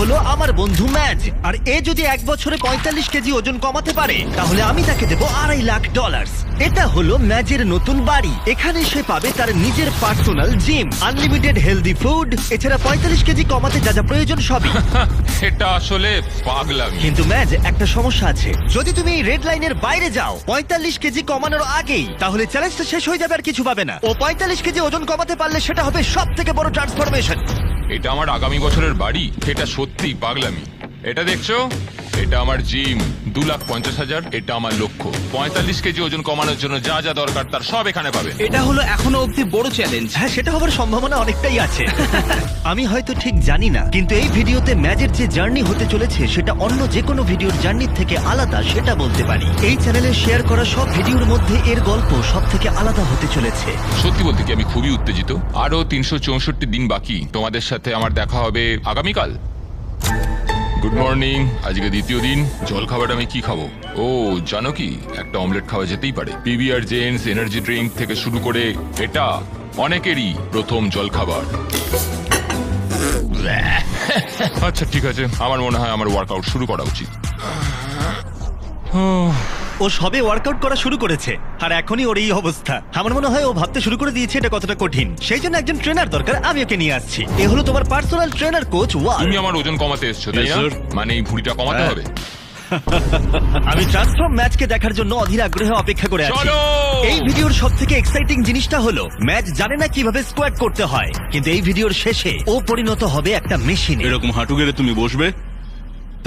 হলো আমার বন্ধু ম্যাজ, আর এ যদি 1 বছরে 45 কেজি ওজন কমাতে পারে তাহলে আমি তাকে দেবো $2.5 লাখ। এটা হলো ম্যাজের নতুন বাড়ি। এখানে সে পাবে তার নিজের personal gym, unlimited healthy food, এছাড়া 45 কেজি কমাতে যা যা প্রয়োজন সবই। এটা আসলে পাগলামি। কিন্তু ম্যাজ, একটা সমস্যা আছে। যদি তুমি এই রেড লাইনের বাইরে যাও 45 কেজি কমানোর আগেই, তাহলে চ্যালেঞ্জটা শেষ হয়ে যাবে আর কিছু পাবে না। ও 45 কেজি ওজন কমাতে পারলে সেটা হবে সবথেকে বড় ট্রান্সফরমেশন। এটা আমার আগামী বছরের বাড়ি। এটা সত্যিই পাগলামি। এটা দেখছো, এটা আমার জিম, 2,50,000। এটা আমার লক্ষ্য। 45 কেজি ওজন কমানোর জন্য যা যা দরকার তার সব এখানে পাবেন। এটা হলো এখনো অব্দি বড় চ্যালেঞ্জ। হ্যাঁ, সেটা হবার সম্ভাবনা অনেকটাই আছে। আমি হয়তো ঠিক জানি না, কিন্তু এই ভিডিওতে ম্যাজের যে জার্নি হতে চলেছে সেটা অন্য যে কোনো ভিডিওর জার্নির থেকে আলাদা, সেটা বলতে পারি। এই চ্যানেলে শেয়ার করা সব ভিডিওর মধ্যে এর গল্প সব থেকে আলাদা হতে চলেছে। সত্যি বলতে কি আমি খুবই উত্তেজিত। আরো 364 দিন বাকি। তোমাদের সাথে আমার দেখা হবে আগামীকাল। Good morning. আজকে দ্বিতীয় দিন। জল খাবার আমি কি খাবো? ও জানো কি, একটা অমলেট খাওয়া যেতেই পারে। পিবিআর জেন্টস এনার্জি ড্রিঙ্ক থেকে শুরু করে এটা অনেকেরই প্রথম জল খাবার। আচ্ছা ঠিক আছে, আমার মনে হয় আমার ওয়ার্কআউট শুরু করা উচিত। ও সবে ওয়ার্কআউট করা শুরু করেছে আর এখনই ওর এই অবস্থা। আমার মনে হয় ও ভাবতে শুরু করে দিয়েছে এটা কতটা কঠিন। সেই জন্য একজন ট্রেনার দরকার, আমি ওকে নিয়ে আসছি। এ হলো তোমার পার্সোনাল ট্রেনার কোচ ওয়াল। তুমি আমার ওজন কমাতে এসেছো তাই না? মানে এই ভুঁড়িটা কমাতে হবে। আমি ট্রান্সফর্ম ম্যাচকে দেখার জন্য অধীর আগ্রহে অপেক্ষা করে আছি। এই ভিডিওর সবথেকে এক্সাইটিং জিনিসটা হলো ম্যাচ জানে না কিভাবে স্কোয়াট করতে হয়, কিন্তু এই ভিডিওর শেষে ও পরিণত হবে একটা মেশিনে। এরকম হাঁটু গেড়ে তুমি বসবে,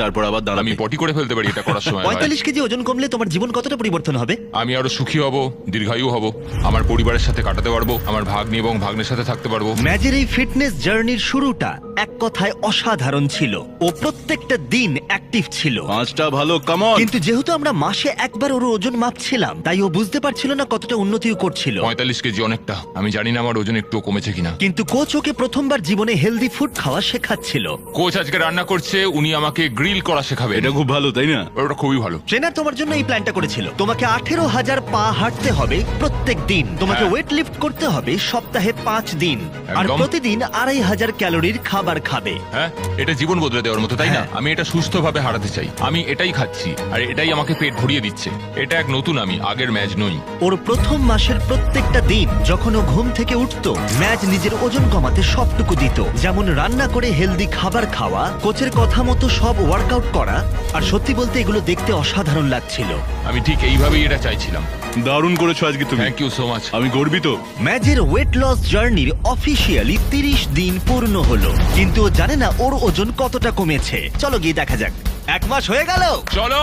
তারপর আবার দাঁড়াবে। আমি পটি করে ফেলতে পারি এটা করার সময়। 45 কেজি ওজন কমলে তোমার জীবন কতটা পরিবর্তন হবে? আমি আরো সুখী হব, দীর্ঘায়ু হব, আমার পরিবারের সাথে কাটাতে পারবো, আমার ভাগ্নি এবং ভাগ্নের সাথে থাকতে পারবো। ম্যাচের এই ফিটনেস জার্নির শুরুটা এক কথায় অসাধারণ ছিল। ও প্রত্যেকটা দিন অ্যাক্টিভ ছিল। 5টা ভালো, কাম অন। কিন্তু যেহেতু আমরা মাসে একবার ওর ওজন মাপছিলাম, তাই ও বুঝতে পারছিল না কতটা উন্নতিও করছিল। 45 কেজি অনেকটা। আমি জানি না আমার ওজন একটু কমেছে কিনা। কিন্তু কোচ ওকে প্রথমবার জীবনে হেলদি ফুড খাওয়া শেখাচ্ছিল। কোচ আজকে রান্না করছে, উনি আমাকে গ্রিল করা শেখাবে। এটা খুব ভালো তাই না? ওটা খুবই ভালো। ট্রেনার তোমার জন্য এই প্ল্যানটা করেছিল। তোমাকে 18,000 পা হাঁটতে হবে প্রত্যেক দিন। তোমাকে ওয়েট লিফট করতে হবে সপ্তাহে 5 দিন, আর প্রতিদিন 2,500 ক্যালোরির খাবার খাবে। হ্যাঁ, এটা জীবন বদলে দেওয়ার মতো তাই না? হ্যাঁ। আমি এটা সুস্থভাবে হারাতে চাই। আমি এটাই খাচ্ছি আর এটাই আমাকে পেট ভরিয়ে দিচ্ছে। এটা এক নতুন আমি, আগের ম্যাচ নই। ওর প্রথম মাসের প্রত্যেকটা দিন যখন ও ঘুম থেকে উঠতো, ম্যাচ নিজের ওজন কমাতে সবটুকু দিত। যেমন রান্না করে হেলদি খাবার খাওয়া, কোচের কথা মতো সব ওয়ার্কআউট করা। আর সত্যি বলতে এগুলো দেখতে অসাধারণ লাগছিল। আমি ঠিক এইভাবেই এটা চাইছিলাম। দারুণ করেছো আজকে তুমি। Thank you so much. আমি গর্বিত। ম্যাচের ওয়েট লস জার্নির অফিসিয়ালি 30 দিন পূর্ণ হলো, কিন্তু ও জানে না ওর ওজন কতটা কমেছে। চলো গিয়ে দেখা যাক। 1 মাস হয়ে গেল। চলো।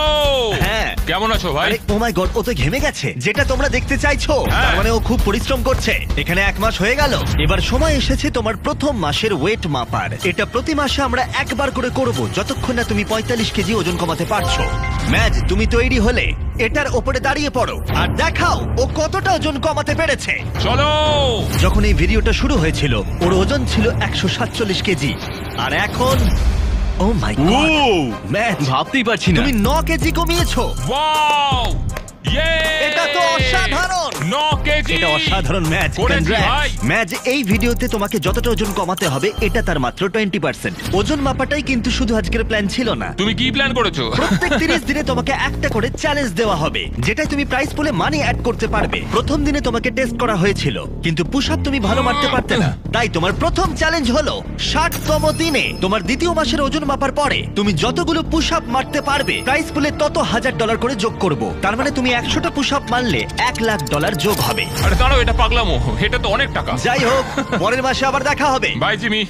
হ্যাঁ। কেমন আছো ভাই? ও মাই গড, ও তো ঘেমে গেছে, যেটা তোমরা দেখতে চাইছো। হ্যাঁ। তার মানে ও খুব পরিশ্রম করছে। এখানে 1 মাস হয়ে গেল। এবার সময় এসেছে তোমার প্রথম মাসের ওয়েট মাপার। এটা প্রতি মাসে আমরা একবার করে করব, যতক্ষণ না তুমি 45 কেজি ওজন কমাতে পারছো। ম্যাচ, তুমি তৈরি হলে এটার ওপরে দাঁড়িয়ে পড়ো আর দেখাও ও কতটা ওজন কমাতে পেরেছে। চলো। যখন এই ভিডিওটা শুরু হয়েছিল ওর ওজন ছিল 147 কেজি, আর এখন ও মাই গড, ম্যাচ ভাবতেই পারছি না। তুমি 9 কেজি কমিয়েছো। ওয়াও! ইয়ে! এটা তো অসাধারণ। 9 কেজি। এটা অসাধারণ ম্যাচ। করেছি ভাই। ম্যাচ, এই ভিডিওতে তোমাকে যতটা ওজন কমাতে হবে এটা তার মাত্র 20%। ওজন মাপাটাই কিন্তু শুধু আজকের প্ল্যান ছিল না। তুমি কি প্ল্যান করেছো? প্রত্যেক 30 দিনে তোমাকে একটা করে চ্যালেঞ্জ দেওয়া হবে, যেটাই তুমি প্রাইস পুলে মানি অ্যাড করতে পারবে। প্রথম দিনে তোমাকে টেস্ট করা হয়েছিল, কিন্তু পুশ আপ তুমি ভালো মারতে পারতে না। তাই তোমার প্রথম চ্যালেঞ্জ হলো 60তম দিনে তোমার দ্বিতীয় মাসের ওজন মাপার পরে তুমি যতগুলো পুশ আপ মারতে পারবে, প্রাইস পুলে তত $1,000 করে যোগ করব। তার মানে তুমি 100টা পুশ আপ মারলে $1 লাখ যোগ হবে। আরে দাঁড়াও, এটা পাগলামো। এটা তো অনেক টাকা। যাই হোক, পরের মাসে আবার দেখা হবে। Bye Jimmy.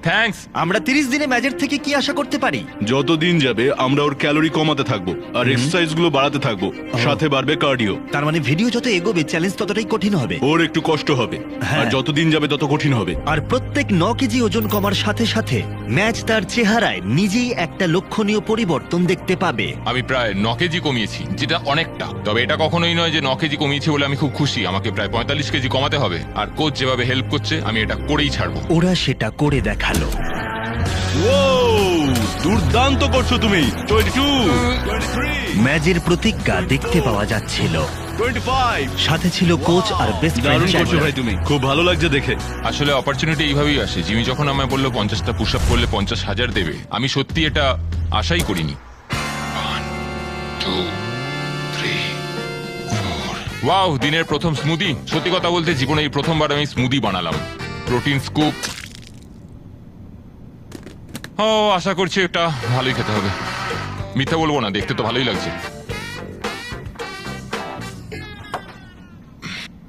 থ্যাঙ্কস। আমরা 30 দিনে ম্যাচের থেকে কি আশা করতে পারি? যত দিন যাবে আমরা ওর ক্যালোরি কমাতে থাকবো আর এক্সারসাইজ গুলো বাড়াতে থাকবো, সাথে বাড়বে কার্ডিও। তার মানে ভিডিও যত এগোবে চ্যালেঞ্জ ততটাই কঠিন হবে। ওর একটু কষ্ট হবে, হ্যাঁ। আর যত দিন যাবে তত কঠিন হবে। আর প্রত্যেক 9 কেজি ওজন কমার সাথে সাথে ম্যাচ তার চেহারায় নিজেই একটা লক্ষণীয় পরিবর্তন দেখতে পাবে। আমি প্রায় 9 কেজি কমিয়েছি, যেটা অনেকটা। তবে এটা কখনোই নয় যে 9 কেজি কমিয়েছি বলে আমি খুব খুশি। আমাকে প্রায় 45 কেজি কমাতে হবে। আর কোচ যেভাবে হেল্প করছে, আমি এটা করেই ছাড়বো। ওরা সেটা করে দেখালো। দুর্দান্ত করছো তুমি। 22, 23, ম্যাজের প্রতিজ্ঞা দেখতে পাওয়া যাচ্ছিল। 25। সাথে ছিল কোচ আর বেস্ট দারুণ করছো ফ্রেন্ড। ভাই তুমি, খুব ভালো লাগছে দেখে। আসলে অপরচুনিটি এইভাবেই আসে। জিমি যখন আমায় বললো 50টা পুশ আপ করলে 50,000 দেবে, আমি সত্যি এটা আশাই করিনি। 1, 2, 3, 4। ওয়াও, দিনের প্রথম স্মুদি। সত্যি কথা বলতে জীবনে এই প্রথমবার আমি স্মুদি বানালাম। Protein scoop. ও, আশা করছি এটা ভালোই খেতে হবে। মিথ্যা বলবো না, দেখতে তো ভালোই লাগছে।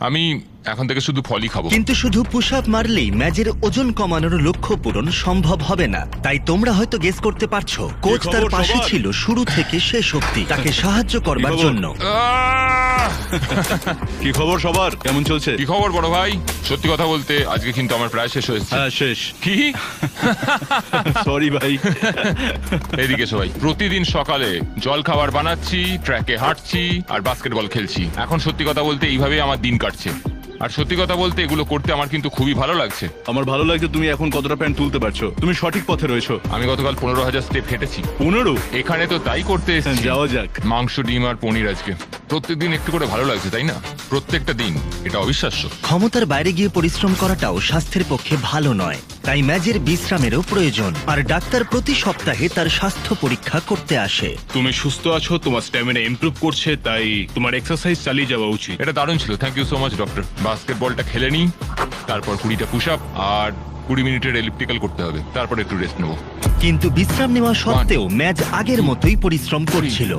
আমি এখন থেকে শুধু ফলই খাবো। কিন্তু শুধু পুশ আপ মারলেই ম্যাজের ওজন কমানোর লক্ষ্য পূরণ সম্ভব হবে না। তাই তোমরা হয়তো গেস করতে পারছো, কোচ তার খবর পাশে সবার? ছিল শুরু থেকে শেষ অবধি, তাকে সাহায্য করবার খবর? জন্য। আহ! কি খবর সবার, কেমন চলছে? কি খবর বড় ভাই? সত্যি কথা বলতে আজকে কিন্তু আমার প্রায় শেষ হয়েছে। হ্যাঁ, শেষ। কি? সরি ভাই। এদিকে সবাই, প্রতিদিন সকালে জল খাবার বানাচ্ছি, ট্র্যাকে হাঁটছি আর বাস্কেটবল খেলছি। এখন সত্যি কথা বলতে এইভাবেই আমার দিন কাটছে। আর সত্যি কথা বলতে এগুলো করতে আমার কিন্তু খুবই ভালো লাগছে। আমার ভালো লাগছে তুমি এখন কতটা প্যান্ট তুলতে পারছো। তুমি সঠিক পথে রয়েছো। আমি গতকাল 15,000 স্টেপ হেঁটেছি। 15? এখানে তো তাই করতে এসেছি। যাওয়া যাক। মাংস, ডিম আর পনির আজকে। প্রত্যেকদিন একটু করে ভালো লাগছে, তাই না? প্রত্যেকটা দিন, এটা অবিশ্বাস্য। ক্ষমতার বাইরে গিয়ে পরিশ্রম করাটাও স্বাস্থ্যের পক্ষে ভালো নয়, তাই ম্যাজের বিশ্রামেরও প্রয়োজন। আর ডাক্তার প্রতি সপ্তাহে তার স্বাস্থ্য পরীক্ষা করতে আসে। তুমি সুস্থ আছো, তোমার স্ট্যামিনা ইমপ্রুভ করছে, তাই তোমার এক্সারসাইজ চালিয়ে যাওয়া উচিত। এটা দারুণ ছিল, thank you so much doctor. বাস্কেটবলটা খেলে নিই, তারপর 20টা পুশ আপ আর 20 মিনিটের এলিপ্টিক্যাল করতে হবে, তারপর একটু রেস্ট নেবো। কিন্তু বিশ্রাম নেওয়া সত্ত্বেও ম্যাজ আগের মতোই পরিশ্রম করছিল।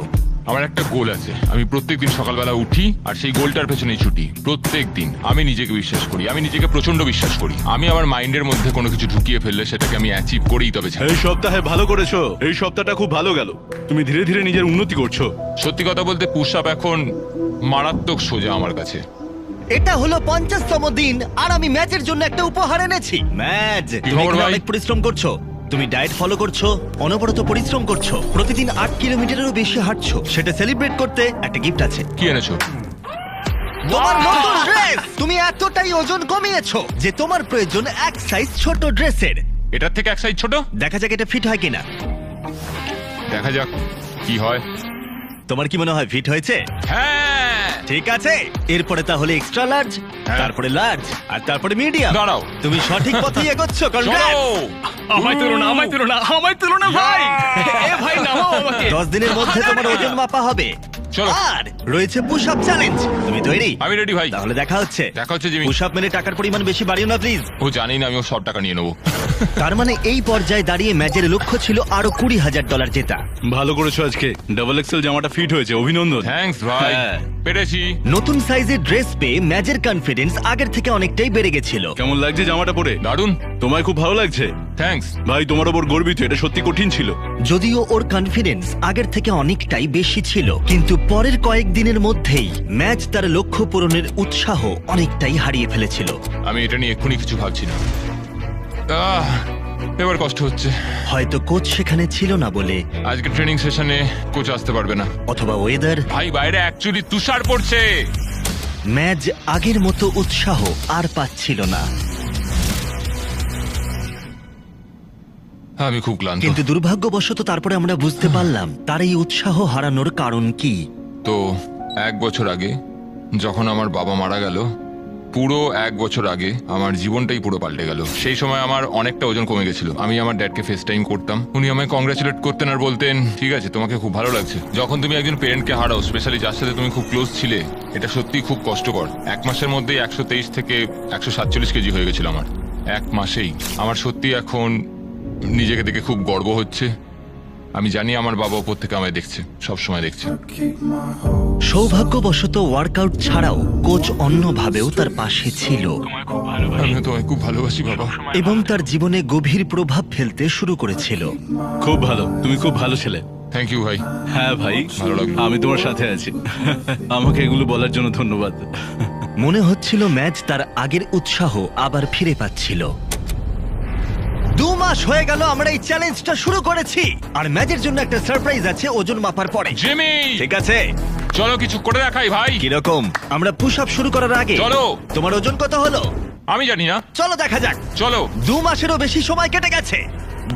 আমার একটা গোল আছে, আমি প্রত্যেকদিন সকালবেলা উঠি আর সেই গোলটার পেছনেই ছুটি। প্রত্যেকদিন আমি নিজেকে বিশ্বাস করি, আমি নিজেকে প্রচন্ড বিশ্বাস করি। আমি আমার মাইন্ডের মধ্যে কোনো কিছু ঢুকিয়ে ফেললে সেটাকে আমি অ্যাচিভ করেই তবে ছাড়ি। এই সপ্তাহে ভালো করেছো, এই সপ্তাহটা খুব ভালো গেল। তুমি ধীরে ধীরে নিজের উন্নতি করছো। সত্যি কথা বলতে পুশ আপ এখন মারাত্মক সোজা আমার কাছে। এটা হলো 50তম দিন আর আমি ম্যাচের জন্য একটা উপহার এনেছি। ম্যাচ, তুমি খবর এখানে ভাই? অনেক পরিশ্রম করছো, তুমি ডায়েট ফলো করছো, অনবরত পরিশ্রম করছো, প্রতিদিন 8 কিলোমিটারেরও বেশি হাঁটছো। সেটা সেলিব্রেট করতে একটা গিফট আছে। কি এনেছো? তোমার নতুন ড্রেস। তুমি এতটাই ওজন কমিয়েছো যে তোমার প্রয়োজন এক সাইজ ছোট ড্রেসের। এটার থেকে এক সাইজ ছোট? দেখা যাক এটা ফিট হয় কিনা। দেখা যাক কি হয়। তোমার কি মনে হয় ফিট হয়েছে? হ্যাঁ। ঠিক আছে, এরপরে তাহলে এক্সট্রা লার্জ, হ্যাঁ। তারপরে লার্জ আর তারপরে মিডিয়াম। দাঁড়াও। তুমি সঠিক পথেই এগোচ্ছ। চলো। কনগ্রাটস। আমায় তুলো না, আমায় তুলো না, আমায় তুলো না ভাই। এ ভাই নামাও আমাকে। 10 দিনের মধ্যে তোমার ওজন মাপা হবে। চলো। আর রয়েছে পুশ আপ চ্যালেঞ্জ। তুমি তৈরি? আমি রেডি ভাই। তাহলে দেখা হচ্ছে। দেখা হচ্ছে জিমি। পুশ আপ মেনে টাকার পরিমাণ বেশি বাড়িও না প্লিজ। ও জানি না, আমি ও সব টাকা নিয়ে নেবো। তার মানে এই পর্যায়ে দাঁড়িয়ে ম্যাচের লক্ষ্য ছিল আরো $20,000 জেতা। ভালো করেছো আজকে, ডাবল এক্সেল জামাটা ফিট হয়েছে, অভিনন্দন। থ্যাঙ্কস ভাই, হ্যাঁ। পেরেছি। নতুন সাইজের ড্রেস পেয়ে ম্যাচের কনফিডেন্স আগের থেকে অনেকটাই বেড়ে গেছিল। কেমন লাগছে জামাটা পরে? দারুন, তোমায় খুব ভালো লাগছে থ্যাঙ্কস। ভাই, তোমার ওপর গর্বিত, এটা সত্যি কঠিন ছিল। যদিও ওর কনফিডেন্স আগের থেকে অনেকটাই বেশি ছিল, কিন্তু পরের কয়েকদিনের মধ্যেই ম্যাচ তার লক্ষ্য পূরণের উৎসাহ অনেকটাই হারিয়ে ফেলেছিল। আমি এটা নিয়ে এক্ষুনি কিছু ভাবছি না। এবার কষ্ট হচ্ছে। হয়তো কোচ সেখানে ছিল না বলে, আজকে ট্রেনিং সেশনে কোচ আসতে পারবে না। অথবা ওয়েদার। ভাই বাইরে অ্যাকচুয়ালি তুষার পড়ছে। ম্যাচ আগের মতো উৎসাহ আর পাচ্ছিল না। আমি খুব ক্লান্ত। কিন্তু দুর্ভাগ্যবশত তারপরে আমরা বুঝতে পারলাম তার এই উৎসাহ হারানোর কারণ কি। তো 1 বছর আগে যখন আমার বাবা মারা গেল, পুরো 1 বছর আগে আমার জীবনটাই পুরো পাল্টে গেল। সেই সময় আমার অনেকটা ওজন কমে গেছিল। আমি আমার ড্যাডকে ফেস টাইম করতাম, উনি আমায় কংগ্রাচুলেট করতেন আর বলতেন, ঠিক আছে তোমাকে খুব ভালো লাগছে। যখন তুমি একজন পেরেন্টকে হারাও, স্পেশালি যার সাথে তুমি খুব ক্লোজ ছিলে, এটা সত্যিই খুব কষ্টকর। 1 মাসের মধ্যেই 123 থেকে 147 কেজি হয়ে গেছিল আমার 1 মাসেই। আমার সত্যি এখন নিজেকে দেখে খুব গর্ব হচ্ছে। আমি জানি আমার বাবা উপর থেকে আমায় দেখছে, সব সময় দেখছে। সৌভাগ্যবশত ওয়ার্কআউট ছাড়াও কোচ অন্যভাবেও তার পাশে ছিল আমি তোমায় খুব ভালোবাসি বাবা। এবং তার জীবনে গভীর প্রভাব ফেলতে শুরু করেছিল। খুব ভালো, তুমি খুব ভালো ছেলে। থ্যাংক ইউ ভাই। হ্যাঁ ভাই, ভালো লাগলো। আমি তোমার সাথে আছি। আমাকে এগুলো বলার জন্য ধন্যবাদ। মনে হচ্ছিল ম্যাচ তার আগের উৎসাহ আবার ফিরে পাচ্ছিল। 2 মাস হয়ে গেল আমরা এই চ্যালেঞ্জটা শুরু করেছি, আর ম্যাচের জন্য একটা সারপ্রাইজ আছে ওজন মাপার পরে। জিমি, ঠিক আছে, চলো কিছু করে দেখাই ভাই। কিরকম? আমরা পুশ আপ শুরু করার আগে চলো। তোমার ওজন কত হলো? আমি জানি না, চলো দেখা যাক। চলো। 2 মাসেরও বেশি সময় কেটে গেছে।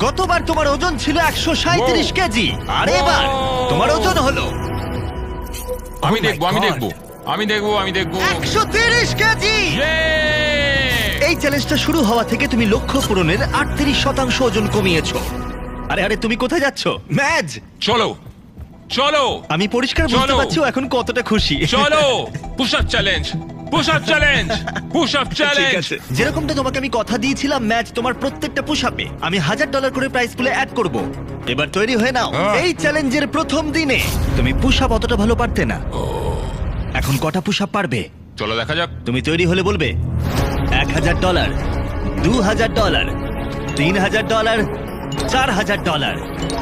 গতবার তোমার ওজন ছিল 137 কেজি আর এবার তোমার ওজন হলো আমি Oh my দেখবো আমি God! দেখবো আমি দেখবো আমি দেখবো 130 কেজি। Yay! এই চ্যালেঞ্জটা শুরু হওয়া থেকে তুমি লক্ষ্য পূরণের 38% ওজন কমিয়েছো। আরে আরে তুমি কোথায় যাচ্ছ ম্যাজ? চলো চলো আমি পরিষ্কার বুঝতে চলো। পারছি ও এখন কতটা খুশি। চলো push up challenge push up challenge push up ঠিক চ্যালেঞ্জ আছে, যেরকমটা তোমাকে আমি কথা দিয়েছিলাম ম্যাচ, তোমার প্রত্যেকটা পুশ আপে আমি $1000 করে প্রাইস পুলে অ্যাড করব। এবার তৈরি হয়ে নাও। এই চ্যালেঞ্জের প্রথম দিনে তুমি পুশ আপ অতটা ভালো পারতে না, এখন কটা পুশ আপ পারবে? চলো দেখা যাক। তুমি তৈরি হলে বলবে। $1000, $2000, $3000, $4000,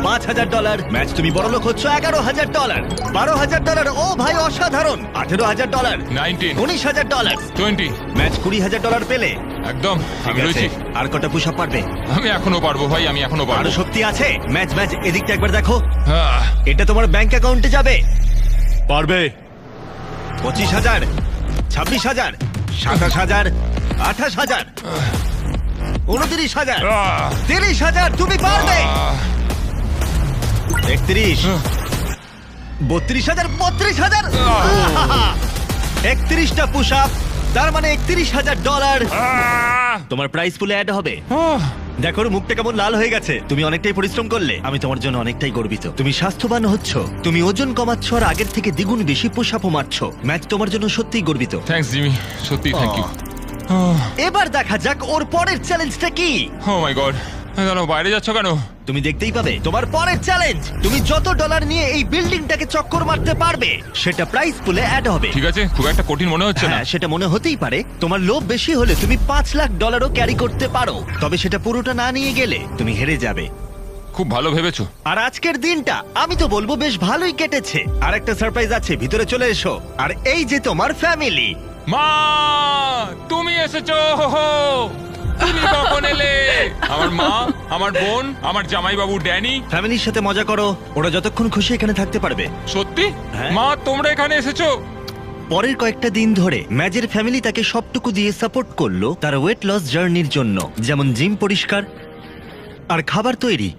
$5000। ম্যাচ তুমি বড়লোক হচ্ছ। $11000, $12000। ও ভাই অসাধারণ। $18000, 19 $19000। 20 ম্যাচ $20000 পেলে। একদম আমি ঠিক আছে, রয়েছি। আর কটা পুশ আপ পারবে? আমি এখনো পারবো ভাই, আমি এখনো পারবো। আরো শক্তি আছে। ম্যাচ ম্যাচ এদিকটা একবার দেখো, আহ, এটা তোমার ব্যাংক অ্যাকাউন্টে যাবে। পারবে। 25000, 26000, 27000, 28000, 29000, আহ, 30000। তুমি পারবে। আহ, 31, 32000, 32000। 31টা পুশ আপ, তার মানে $31000 আহ, তোমার প্রাইস পুলে অ্যাড হবে। আহ। দেখো ওর মুখটা কেমন লাল হয়ে গেছে। তুমি অনেকটাই পরিশ্রম করলে, আমি তোমার জন্য অনেকটাই গর্বিত। তুমি স্বাস্থ্যবান হচ্ছ, তুমি ওজন কমাচ্ছ আর আগের থেকে দ্বিগুণ বেশি পুশ আপও মারছো। ম্যাচ তোমার জন্য সত্যিই গর্বিত। থ্যাঙ্কস জিমি, সত্যি থ্যাংক ইউ। এবার দেখা যাক ওর পরের চ্যালেঞ্জটা কি। ও মাই গড, দাঁড়াও, বাইরে যাচ্ছ কেন? তুমি দেখতেই পাবে তোমার পরের চ্যালেঞ্জ। তুমি যত ডলার নিয়ে এই বিল্ডিংটাকে চক্কর মারতে পারবে সেটা প্রাইস পুলে অ্যাড হবে। ঠিক আছে, খুব একটা কঠিন মনে হচ্ছে না। হ্যাঁ, সেটা মনে হতেই পারে। তোমার লোভ বেশি হলে তুমি $5,00,000 ক্যারি করতে পারো, তবে সেটা পুরোটা না নিয়ে গেলে তুমি হেরে যাবে। খুব ভালো ভেবেছো। আর আজকের দিনটা আমি তো বলবো বেশ ভালোই কেটেছে। আর একটা সারপ্রাইজ আছে, ভিতরে চলে এসো। আর এই যে তোমার ফ্যামিলি। মা, তুমি এসেছো। তুমি কখন এলে? আমার মা, আমার বোন, আমার জামাইবাবু ড্যানি। ফ্যামিলির সাথে মজা করো, ওরা যতক্ষণ খুশি এখানে থাকতে পারবে। সত্যি? হ্যাঁ। মা, তোমরা এখানে এসেছো? পরের কয়েকটা দিন ধরে ম্যাজের ফ্যামিলি তাকে সবটুকু দিয়ে সাপোর্ট করলো তার ওয়েট লস জার্নির জন্য, যেমন জিম পরিষ্কার আর খাবার তৈরি,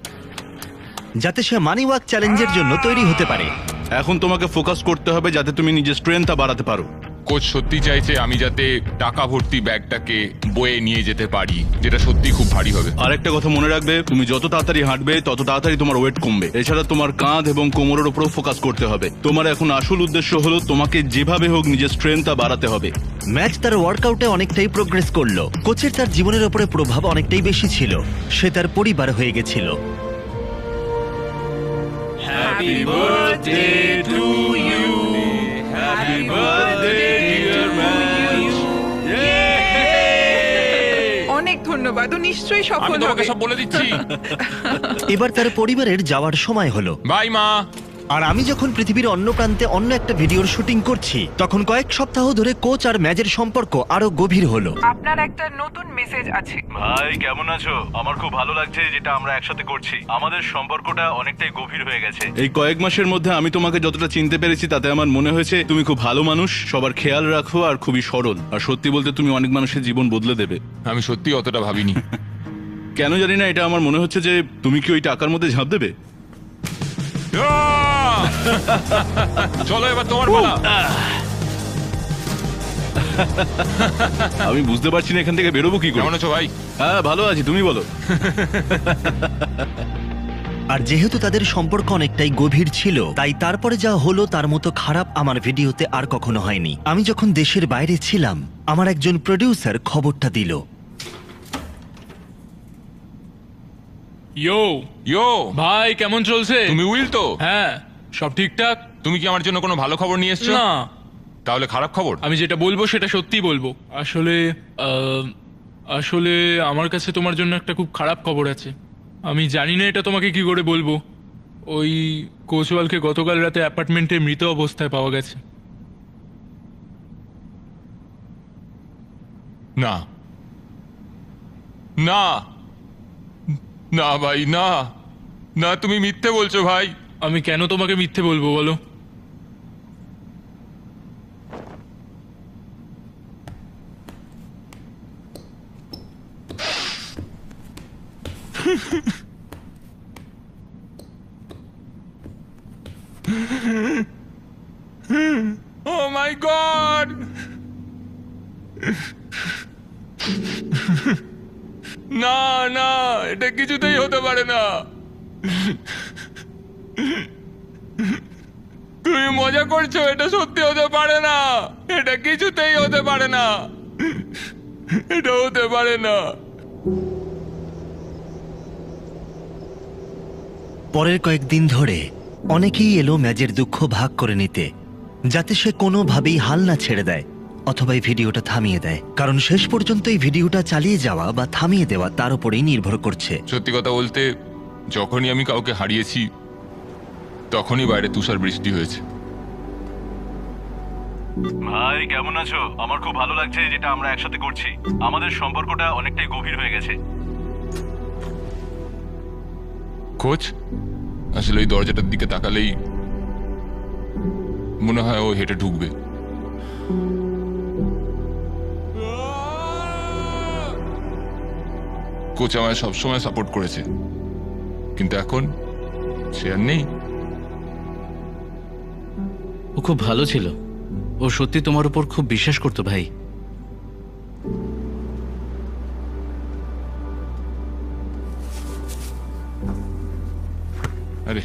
যাতে সে মানি ওয়াক চ্যালেঞ্জের জন্য তৈরি হতে পারে। এখন তোমাকে ফোকাস করতে হবে যাতে তুমি নিজের স্ট্রেংথটা বাড়াতে পারো। কোচ সত্যি চাইছে আমি যাতে টাকা ভর্তি ব্যাগটাকে বয়ে নিয়ে যেতে পারি, যেটা সত্যি খুব ভারী হবে। আরেকটা কথা মনে রাখবে, তুমি যত তাড়াতাড়ি হাঁটবে তত তাড়াতাড়ি তোমার ওয়েট কমবে। এছাড়া তোমার কাঁধ এবং কোমরের উপরও ফোকাস করতে হবে। তোমার এখন আসল উদ্দেশ্য হলো তোমাকে যেভাবে হোক নিজের স্ট্রেংথটা বাড়াতে হবে। ম্যাচ তার ওয়ার্কআউটে অনেকটাই প্রোগ্রেস করলো। কোচের তার জীবনের উপরে প্রভাব অনেকটাই বেশি ছিল। সে তার পরিবার হয়ে গেছিল। অনেক ধন্যবাদ, ও নিশ্চয়ই আমি সফল তোমাকে হবে। সব বলে দিচ্ছি। এবার তার পরিবারের যাওয়ার সময় হলো। বাই মা। আর আমি যখন পৃথিবীর অন্য প্রান্তে অন্য একটা ভিডিওর শুটিং করছি, তখন কয়েক সপ্তাহ ধরে কোচ আর ম্যাচের সম্পর্ক আরো গভীর হলো। আপনার একটা নতুন মেসেজ আছে। ভাই কেমন আছো? আমার খুব ভালো লাগছে যেটা আমরা একসাথে করছি। আমাদের সম্পর্কটা অনেকটাই গভীর হয়ে গেছে। এই কয়েক মাসের মধ্যে আমি তোমাকে যতটা চিনতে পেরেছি তাতে আমার মনে হয়েছে তুমি খুব ভালো মানুষ, সবার খেয়াল রাখো আর খুবই সরল। আর সত্যি বলতে তুমি অনেক মানুষের জীবন বদলে দেবে। আমি সত্যি অতটা ভাবিনি। কেন জানি না, এটা আমার মনে হচ্ছে যে তুমি কি ওই টাকার মধ্যে ঝাঁপ দেবে? আহ! চলো এবার তোমার পালা। আমি বুঝতে পারছি না এখান থেকে বেরোবো কি করে। কেমন আছো ভাই? হ্যাঁ ভালো আছি, তুমি বলো। আর যেহেতু তাদের সম্পর্ক অনেকটাই গভীর ছিল, তাই তারপরে যা হলো তার মতো খারাপ আমার ভিডিওতে আর কখনো হয়নি। আমি যখন দেশের বাইরে ছিলাম, আমার একজন প্রডিউসার খবরটা দিল। ইয়ো ইয়ো ভাই, কেমন চলছে? তুমি উইল তো? হ্যাঁ, সব ঠিকঠাক। তুমি কি আমার জন্য কোনো ভালো খবর নিয়ে এসছো? না, তাহলে খারাপ খবর? আমি যেটা বলবো সেটা সত্যি বলবো। আসলে আসলে আমার কাছে তোমার জন্য একটা খুব খারাপ খবর আছে। আমি জানি না এটা তোমাকে কি করে বলবো। ওই কোচওয়ালকে গতকাল রাতে অ্যাপার্টমেন্টে মৃত অবস্থায় পাওয়া গেছে। না না না ভাই, না না, তুমি মিথ্যে বলছো ভাই। আমি কেন তোমাকে মিথ্যে বলবো বলো? ও মাই গড! না না, এটা কিছুতেই হতে পারে না। তুমি মজা করছো, এটা সত্যি হতে পারে না। এটা কিছুতেই হতে পারে না। এটা হতে পারে না। পরের কয়েকদিন ধরে অনেকেই এলো ম্যাজের দুঃখ ভাগ করে নিতে, যাতে সে কোনোভাবেই হাল না ছেড়ে দেয় অথবা এই ভিডিওটা থামিয়ে দেয়। কারণ শেষ পর্যন্ত এই ভিডিওটা চালিয়ে যাওয়া বা থামিয়ে দেওয়া তার উপরেই নির্ভর করছে। সত্যি কথা বলতে, যখনই আমি কাউকে হারিয়েছি তখনই বাইরে তুষার বৃষ্টি হয়েছে। ভাই কেমন আছো? আমার খুব ভালো লাগছে যেটা আমরা একসাথে করছি। আমাদের সম্পর্কটা অনেকটাই গভীর হয়ে গেছে। কোচ, আসলে ওই দরজাটার দিকে তাকালেই মনে হয় ও হেঁটে ঢুকবে। কোচ আমায় সবসময় সাপোর্ট করেছে, কিন্তু এখন সে আর নেই। ও খুব ভালো ছিল। ও সত্যি তোমার উপর খুব বিশ্বাস করতো ভাই। আরে,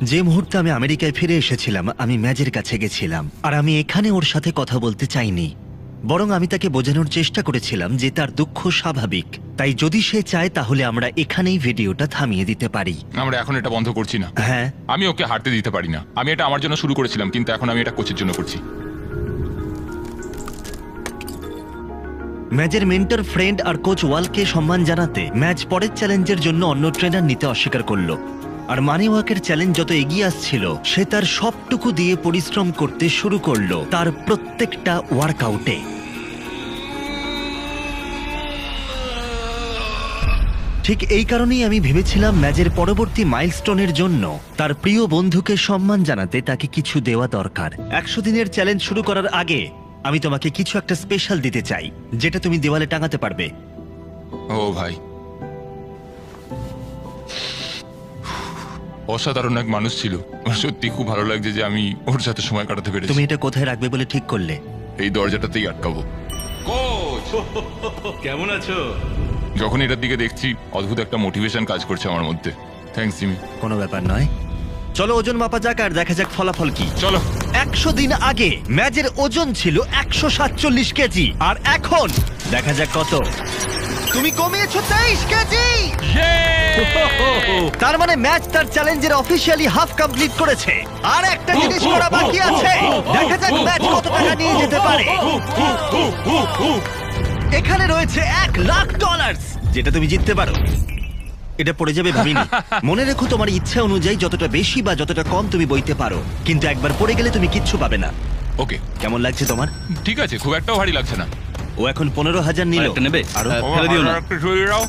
যে মুহূর্তে আমি আমেরিকায় ফিরে এসেছিলাম, আমি ম্যাজের কাছে গেছিলাম, আর আমি এখানে ওর সাথে কথা বলতে চাইনি। বরং আমি তাকে বোঝানোর চেষ্টা করেছিলাম যে তার দুঃখ স্বাভাবিক, তাই যদি সে চায় তাহলে আমরা এখানেই ভিডিওটা থামিয়ে দিতে পারি। আমরা এখন এটা বন্ধ করছি না। হ্যাঁ, আমি ওকে হাঁটতে দিতে পারি না। আমি এটা আমার জন্য শুরু করেছিলাম, কিন্তু এখন আমি এটা কোচের জন্য করছি। ম্যাজের মেন্টর ফ্রেন্ড আর কোচ ওয়ালকে সম্মান জানাতে ম্যাচ পরের চ্যালেঞ্জের জন্য অন্য ট্রেনার নিতে অস্বীকার করলো। আর মানি ওয়াকের চ্যালেঞ্জ যত এগিয়ে আসছিল, সে তার সবটুকু দিয়ে পরিশ্রম করতে শুরু করলো তার প্রত্যেকটা ওয়ার্কআউটে। ঠিক এই কারণেই আমি ভেবেছিলাম ম্যাচের পরবর্তী মাইলস্টোনের জন্য তার প্রিয় বন্ধুকে সম্মান জানাতে তাকে কিছু দেওয়া দরকার। 100 দিনের চ্যালেঞ্জ শুরু করার আগে আমি তোমাকে কিছু একটা স্পেশাল দিতে চাই, যেটা তুমি দেওয়ালে টাঙাতে পারবে। ও ভাই, অসাধারণ এক মানুষ ছিল। আমার সত্যি খুব ভালো লাগছে যে আমি ওর সাথে সময় কাটাতে পেরেছি। তুমি এটা কোথায় রাখবে বলে ঠিক করলে? এই দরজাটাতেই আটকাবো। কোচ, কেমন আছো? যখন এটার দিকে দেখছি, অদ্ভুত একটা মোটিভেশন কাজ করছে আমার মধ্যে। Thanks Jimmy. কোনো ব্যাপার নয়, চলো ওজন মাপা যাক আর দেখা যাক ফলাফল কি। চলো। 100 দিন আগে ম্যাজের ওজন ছিল 147 কেজি, আর এখন দেখা যাক কত। তুমি কমিয়েছো 23 কেজি। তার মানে ম্যাচ তার চ্যালেঞ্জের অফিসিয়ালি হাফ কমপ্লিট করেছে। আর একটা জিনিস করা বাকি আছে, দেখা যাক ম্যাচ কত টাকা নিয়ে যেতে পারে। এখানে রয়েছে $1,00,000, যেটা তুমি জিততে পারো। এটা পড়ে যাবে ভাবিনি। মনে রেখো, তোমার ইচ্ছা অনুযায়ী যতটা বেশি বা যতটা কম তুমি বইতে পারো, কিন্তু একবার পড়ে গেলে তুমি কিচ্ছু পাবে না। ওকে, কেমন লাগছে তোমার? ঠিক আছে, খুব একটাও ভারী লাগছে না। ও এখন 15,000 নিল। আরেকটা নেবে? আরো? ফেলে দিও না।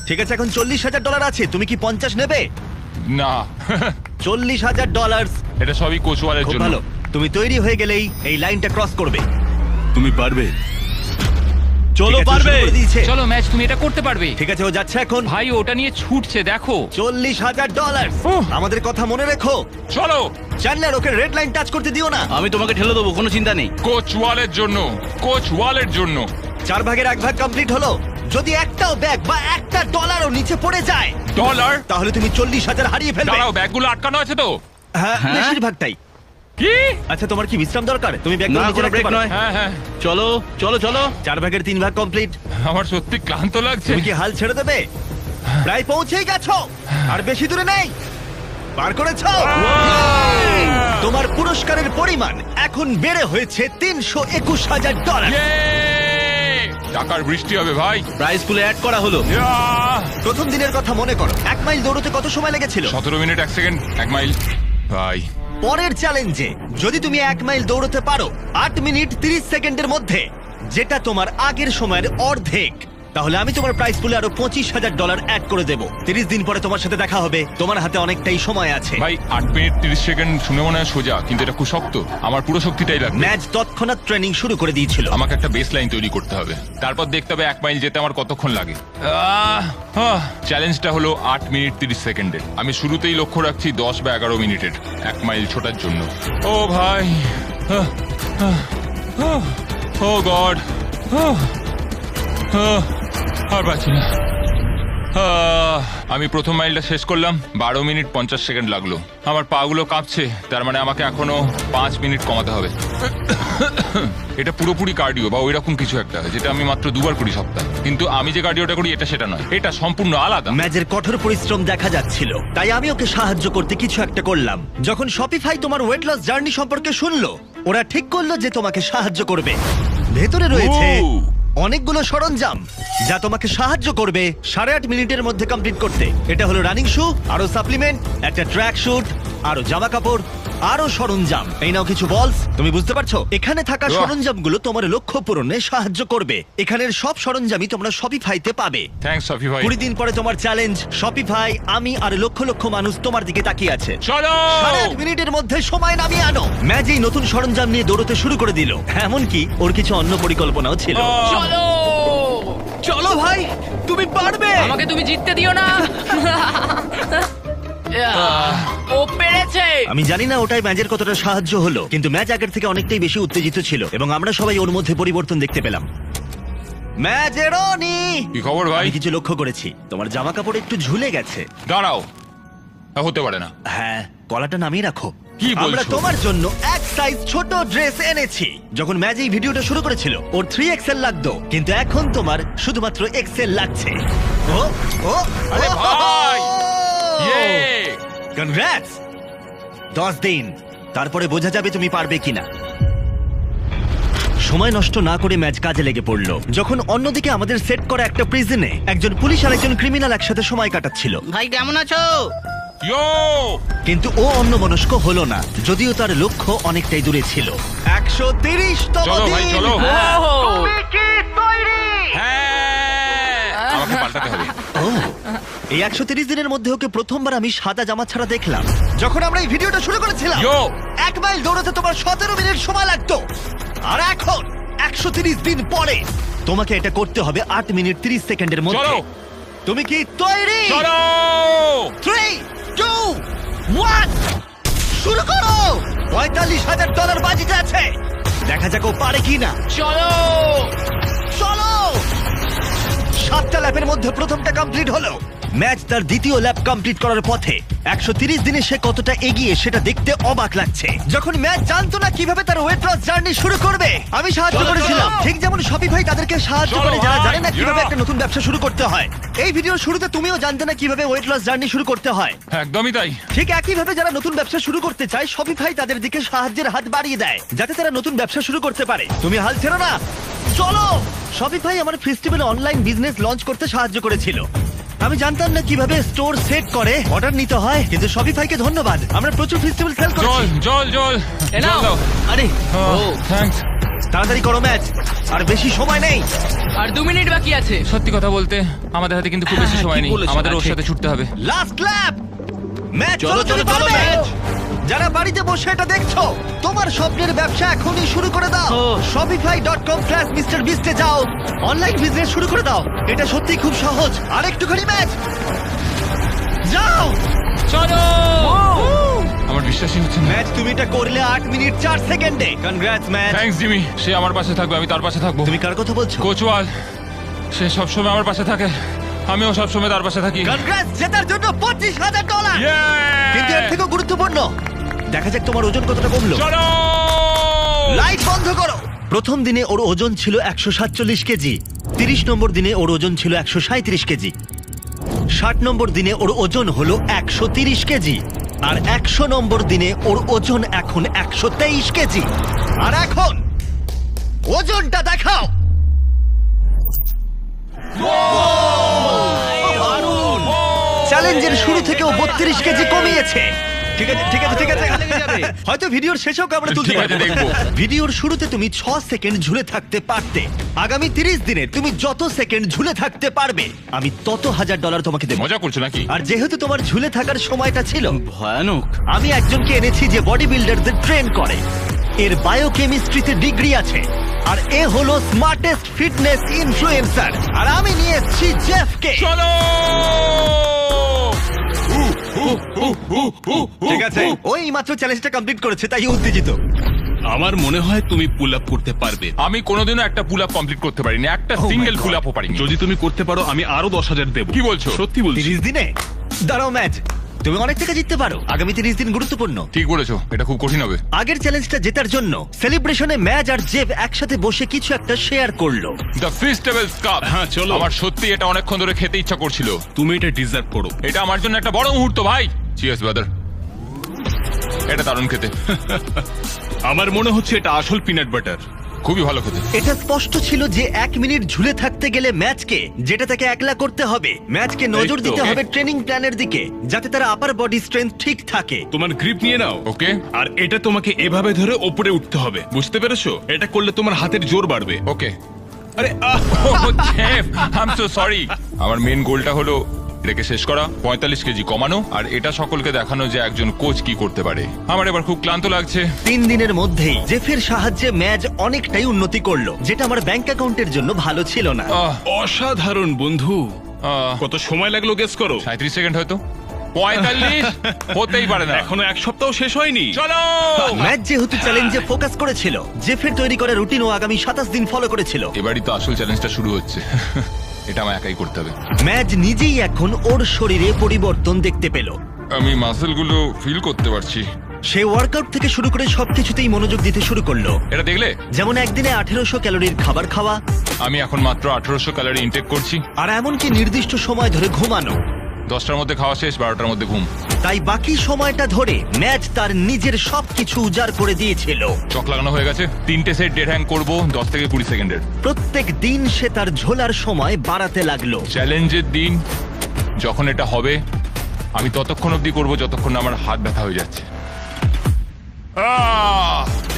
ঠিক আছে, এখন $40,000 আছে। তুমি কি 50 নেবে? না। $40,000। এটা সবই কোচওয়ালের খুব জন্য। ভালো, তুমি তৈরি হয়ে গেলেই এই লাইনটা ক্রস করবে। তুমি পারবে। চলো, পারবে। চলো ম্যাচ, তুমি এটা করতে পারবে। ঠিক আছে, ও যাচ্ছে এখন। ভাই ওটা নিয়ে ছুটছে, দেখো। $40,000। আমাদের কথা মনে রেখো। চলো। Chandler, okay red line touch করতে দিও না। আমি তোমাকে ঠেলে দেবো, কোনো চিন্তা নেই। কোচওয়ালের জন্য, কোচওয়ালের জন্য। 4 ভাগের 1 ভাগ কমপ্লিট হলো। যদি একটাও ব্যাগ বা একটা ডলারও নিচে পড়ে যায়, ডলার? তাহলে তুমি 40,000 হারিয়ে ফেলবে। দাঁড়াও, ব্যাগগুলো আটকানো আছে তো? হ্যাঁ, হ্যাঁ? বেশিরভাগটাই। কি? আচ্ছা, তোমার কি বিশ্রাম দরকার? তুমি ব্যাগ না, নিচে কোনো রাখতে ব্রেক পারো। নয়। হ্যাঁ হ্যাঁ, চলো চলো চলো। 4 ভাগের 3 ভাগ কমপ্লিট। আমার সত্যি ক্লান্ত লাগছে। তুমি কি হাল ছেড়ে দেবে? প্রায় পৌঁছেই গেছো, আর বেশি দূরে নেই। পার করেছো। তোমার পুরস্কারের পরিমাণ এখন বেড়ে হয়েছে $321,000। Yay! টাকার বৃষ্টি হবে ভাই। প্রাইস পুলে অ্যাড করা হলো। প্রথম দিনের কথা মনে করো, 1 মাইল দৌড়তে কত সময় লেগেছিল? 17 মিনিট 1 সেকেন্ড। 1 মাইল। ভাই, পরের চ্যালেঞ্জে যদি তুমি 1 মাইল দৌড়তে পারো 8 মিনিট 30 সেকেন্ডের মধ্যে, যেটা তোমার আগের সময়ের অর্ধেক, তাহলে আমি তোমার প্রাইস পুলে আরো $25,000 অ্যাড করে দেবো। 30 দিন পরে তোমার সাথে দেখা হবে, তোমার হাতে অনেকটাই সময় আছে। ভাই 8 মিনিট 30 সেকেন্ড শুনে মনে হয় সোজা, কিন্তু এটা খুব শক্ত। আমার পুরো শক্তিটাই লাগবে। ম্যাচ তৎক্ষণাৎ ট্রেনিং শুরু করে দিয়েছিল। আমাকে একটা বেস লাইন তৈরি করতে হবে, তারপর দেখতে হবে 1 মাইল যেতে আমার কতক্ষণ লাগে। চ্যালেঞ্জটা হলো 8 মিনিট 30 সেকেন্ডের। আমি শুরুতেই লক্ষ্য রাখছি 10 বা 11 মিনিটের 1 মাইল ছোটার জন্য। ও ভাই, ও গড, আর পারছি না। আমি প্রথম মাইলটা শেষ করলাম, 12 মিনিট 50 সেকেন্ড লাগলো। আমার পা গুলো কাঁপছে, তার মানে আমাকে এখনো 5 মিনিট কমাতে হবে। এটা পুরোপুরি কার্ডিও বা ওইরকম কিছু একটা, যেটা আমি মাত্র 2 বার করি সপ্তাহে। কিন্তু আমি যে কার্ডিওটা করি এটা সেটা নয়, এটা সম্পূর্ণ আলাদা। ম্যাচের কঠোর পরিশ্রম দেখা যাচ্ছিল, তাই আমি ওকে সাহায্য করতে কিছু একটা করলাম। যখন শপিফাই তোমার ওয়েট লস জার্নি সম্পর্কে শুনলো, ওরা ঠিক করলো যে তোমাকে সাহায্য করবে। ভেতরে রয়েছে অনেকগুলো সরঞ্জাম যা তোমাকে সাহায্য করবে 8.5 মিনিটের মধ্যে কমপ্লিট করতে। এটা হলো রানিং শু, আরো সাপ্লিমেন্ট, একটা ট্র্যাক শুট, আরো জামা কাপড়, আরো সরঞ্জাম। এই নাও কিছু বলস। তুমি বুঝতে পারছো, এখানে থাকা সরঞ্জামগুলো তোমার লক্ষ্য পূরণে সাহায্য করবে। এখানের সব সরঞ্জামই তোমরা শপিফাইতে পাবে। Thanks Shopify. 20 দিন পরে তোমার চ্যালেঞ্জ, শপিফাই, আমি আর লক্ষ লক্ষ মানুষ তোমার দিকে তাকিয়ে আছে। চলো 8.5 মিনিটের মধ্যে সময় নামিয়ে আনো। ম্যাচ এই নতুন সরঞ্জাম নিয়ে দৌড়তে শুরু করে দিল, এমনকি ওর কিছু অন্য পরিকল্পনাও ছিল। চলো চলো ভাই, তুমি পারবে। আমাকে তুমি জিততে দিও না। ও পেরেছে। আমি জানি না ওটাই ম্যাচের কতটা সাহায্য হলো, কিন্তু ম্যাচ আগের থেকে অনেকটাই বেশি উত্তেজিত ছিল এবং আমরা সবাই ওর মধ্যে পরিবর্তন দেখতে পেলাম। ম্যাচেরনি, কি খবর ভাই? আমি কিছু লক্ষ্য করেছি, তোমার জামা কাপড় একটু ঝুলে গেছে। দাঁড়াও, হতে পারে না। হ্যাঁ, কলাটা নামিয়ে রাখো। কি বলছো? আমরা তোমার জন্য এক সাইজ ছোট ড্রেস এনেছি। যখন ম্যাচ এই ভিডিওটা শুরু করেছিল ওর 3XL লাগতো, কিন্তু এখন তোমার শুধুমাত্র XL লাগছে। ও ও আরে ভাই! ইয়ে! কনগ্রাটস! 10 দিন, তারপরে বোঝা যাবে তুমি পারবে কিনা। সময় নষ্ট না করে ম্যাচ কাজে লেগে পড়লো। যখন অন্যদিকে আমাদের সেট করা একটা প্রিজনে একজন পুলিশ আর একজন ক্রিমিনাল একসাথে সময় কাটাচ্ছিল। ভাই কেমন আছো? ইয়ো! কিন্তু ও অন্যমনস্ক হলো না, যদিও তার লক্ষ্য অনেকটাই দূরে ছিল। 130তম চলো ভাই, দিন। চলো। তুমি কি তৈরি? হ্যাঁ! আমাকে পাল্টাতে হবে। ও, এই 130 দিনের মধ্যে ওকে প্রথমবার আমি সাদা জামা ছাড়া দেখলাম। যখন আমরা এই ভিডিওটা শুরু করেছিলাম, ইয়ো! 1 মাইল দৌড়াতে তোমার 17 মিনিট সময় লাগতো, আর এখন 130 দিন পরে তোমাকে এটা করতে হবে 8 মিনিট 30 সেকেন্ডের মধ্যে। চলো। তুমি কি তৈরি? চলো! 3, 2, 1, শুরু করো। $45,000 বাজিতে আছে, দেখা যাক ও পারে কিনা। চলো চলো। 7টা ল্যাপের মধ্যে প্রথমটা কমপ্লিট হলো। ম্যাচ তার দ্বিতীয় ল্যাপ কমপ্লিট করার পথে। 130 দিনে সে কতটা এগিয়ে সেটা দেখতে অবাক লাগছে। যখন ম্যাচ জানতো না কিভাবে তার ওয়েট লস জার্নি শুরু করবে, আমি সাহায্য করেছিলাম। ঠিক যেমন শপিফাই তাদেরকে সাহায্য করে যারা জানে না কিভাবে একটা নতুন ব্যবসা শুরু করতে হয়। এই ভিডিওর শুরুতে তুমিও জানতে না কিভাবে ওয়েট লস জার্নি শুরু করতে হয়। একদমই তাই। ঠিক একইভাবে যারা নতুন ব্যবসা শুরু করতে চায়, শপিফাই তাদের দিকে সাহায্যের হাত বাড়িয়ে দেয় যাতে তারা নতুন ব্যবসা শুরু করতে পারে। তুমি হাল ছেড়ো না, চলো। শপিফাই আমার ফেস্টিভ্যালে অনলাইন বিজনেস লঞ্চ করতে সাহায্য করেছিল। আমি জানতাম না কিভাবে স্টোর সেট করে অর্ডার নিতে হয়, কিন্তু শপিফাইকে ধন্যবাদ, আমরা প্রচুর ফেস্টিভ্যাল সেল জল করছি। জল জল এ নাও। জল দাও। আরে থ্যাঙ্কস। তাড়াতাড়ি করো ম্যাচ, আর বেশি সময় নেই। আর 2 মিনিট বাকি আছে। সত্যি কথা বলতে আমাদের হাতে কিন্তু খুব বেশি সময় নেই, আমাদের ওর সাথে ছুটতে হবে। লাস্ট ল্যাপ। ম্যাচ, চলো, চলো, চলো, ম্যাচ। যারা বাড়িতে বসে এটা দেখছো, তোমার স্বপ্নের ব্যবসা এখনই শুরু করে দাও। shopify.com/MrBeast এ যাও, অনলাইন বিজনেস শুরু করে দাও। এটা সত্যি খুব সহজ। আর একটুখানি ম্যাচ, যাও। চলো! আমার বিশ্বাসই হচ্ছে না। ম্যাচ, তুমি এটা করলে 8 মিনিট 4 সেকেন্ডে। Congrats match. থ্যাঙ্কস জিমি, সে আমার পাশে থাকবে, আমি তার পাশে থাকবো। তুমি কার কথা বলছো? কোচওয়াল, সে সবসময় আমার পাশে থাকে, আমিও সবসময় তার পাশে থাকি। কনগ্রাটস, জেতার জন্য $25,000। কিন্তু এর থেকেও গুরুত্বপূর্ণ, দেখা যাক তোমার ওজন কতটা কমলো। চলো! লাইট বন্ধ করো। প্রথম দিনে ওর ওজন ছিল 147 কেজি। 30 নম্বর দিনে ওর ওজন ছিল 137 কেজি। 60 নম্বর দিনে ওর ওজন হলো 130 কেজি। আর 100 নম্বর দিনে ওর ওজন এখন 123 কেজি। আর এখন ওজনটা দেখাও। চ্যালেঞ্জের শুরু থেকেও 32 কেজি কমিয়েছে। ঠিক আছে ঠিক আছে ঠিক আছে হয়তো ভিডিওর শেষেও আমরা তুলতে ঠিক আছে, পারবো। দেখবো। ভিডিওর শুরুতে তুমি 6 সেকেন্ড ঝুলে থাকতে পারতে। আগামী 30 দিনে তুমি যত সেকেন্ড ঝুলে থাকতে পারবে আমি তত $1000 তোমাকে দেবো। মজা করছো নাকি? আর যেহেতু তোমার ঝুলে থাকার সময়টা ছিল, ভয়ানক। আমি একজনকে এনেছি যে বডি বিল্ডারদের ট্রেন করে। এর বায়োকেমিস্ট্রিতে ডিগ্রি আছে আর এ হলো স্মার্টেস্ট ফিটনেস ইনফ্লুয়েন্সার। আর আমি নিয়ে এসেছি জেফকে। চলো! ঠিক আছে, ওই মাত্র চ্যালেঞ্জটা কমপ্লিট করেছে তাই উত্তেজিত। আমার মনে হয় তুমি পুল আপ করতে পারবে। আমি কোনোদিনও একটা পুল আপ কমপ্লিট করতে পারিনি, একটা Oh my সিঙ্গেল God. পুল আপও পারিনি। যদি তুমি করতে পারো আমি আরো 10,000 দেবো। কি বলছো? সত্যি বলছি। 30 দিনে দাঁড়াও ম্যাচ, তুমি অনেক টাকা জিততে পারো। আগামী 30 দিন গুরুত্বপূর্ণ। ঠিক বলেছো, এটা খুব কঠিন হবে। আগের চ্যালেঞ্জটা জেতার জন্য সেলিব্রেশনে ম্যাচ আর জেফ একসাথে বসে কিছু একটা শেয়ার করলো। The Feastables cup. হ্যাঁ, চলো। আমার সত্যি এটা অনেকক্ষণ ধরে খেতে ইচ্ছা করছিল। তুমি এটা ডিজার্ভ করো। এটা আমার জন্য একটা বড় মুহূর্ত ভাই। Cheers brother. এটা দারুণ খেতে, আমার মনে হচ্ছে এটা আসল পিনাট বাটার। খুবই ভালো খেতে। এটা স্পষ্ট ছিল যে 1 মিনিট ঝুলে থাকতে গেলে ম্যাচকে, যেটা তাকে একলা করতে হবে, ম্যাচকে নজর এই তো। দিতে হবে ট্রেনিং প্ল্যানের দিকে, যাতে তার আপার বডি স্ট্রেংথ ঠিক থাকে। তোমার গ্রিপ নিয়ে নাও। ওকে আর এটা তোমাকে এভাবে ধরে ওপরে উঠতে হবে, বুঝতে পেরেছো? এটা করলে তোমার হাতের জোর বাড়বে। ওকে। আরে ah! Jeff, I am so sorry. আমার মেন গোলটা হলো এটাকে শেষ করা, 45 কেজি কমানো, আর এটা সকলকে দেখানো যে একজন কোচ কি করতে পারে। আমার এবার খুব ক্লান্ত লাগছে। 3 দিনের মধ্যেই জেফের সাহায্যে ম্যাচ অনেকটাই উন্নতি করলো, যেটা আমার ব্যাংক অ্যাকাউন্টের জন্য ভালো ছিল না। আহ, অসাধারণ বন্ধু। আহ, কত সময় লাগলো গেস করো? 37 সেকেন্ড হয়তো। 45 হতেই পারে না। এখনো এক সপ্তাহ শেষ হয়নি। চলো! ম্যাচ যেহেতু চ্যালেঞ্জে ফোকাস করেছিল, জেফের তৈরি করা রুটিন ও আগামী 27 দিন ফলো করেছিল। এবারই তো আসল চ্যালেঞ্জটা শুরু হচ্ছে। এটা আমার একাই করতে হবে। ম্যাচ নিজেই এখন ওর শরীরে পরিবর্তন দেখতে পেল। আমি মাসেলগুলো ফিল করতে পারছি। সে ওয়ার্কআউট থেকে শুরু করে সবকিছুতেই মনোযোগ দিতে শুরু করলো। এটা দেখলে? যেমন একদিনে 1800 ক্যালোরির খাবার খাওয়া, আমি এখন মাত্র 1800 ক্যালোরি ইনটেক করছি। আর এমনকি নির্দিষ্ট সময় ধরে ঘুমানো। 10টার মধ্যে খাওয়া শেষ, 12টার মধ্যে ঘুম। তাই বাকি সময়টা ধরে ম্যাচ তার নিজের সবকিছু উজাড় করে দিয়েছিল। চক লাগানো হয়ে গেছে। 3টে সেট ডেড হ্যাং করবো 10 থেকে 20 সেকেন্ডের। প্রত্যেক দিন সে তার ঝোলার সময় বাড়াতে লাগলো। চ্যালেঞ্জের দিন যখন এটা হবে, আমি ততক্ষণ অবধি করবো যতক্ষণ না আমার হাত ব্যথা হয়ে যাচ্ছে।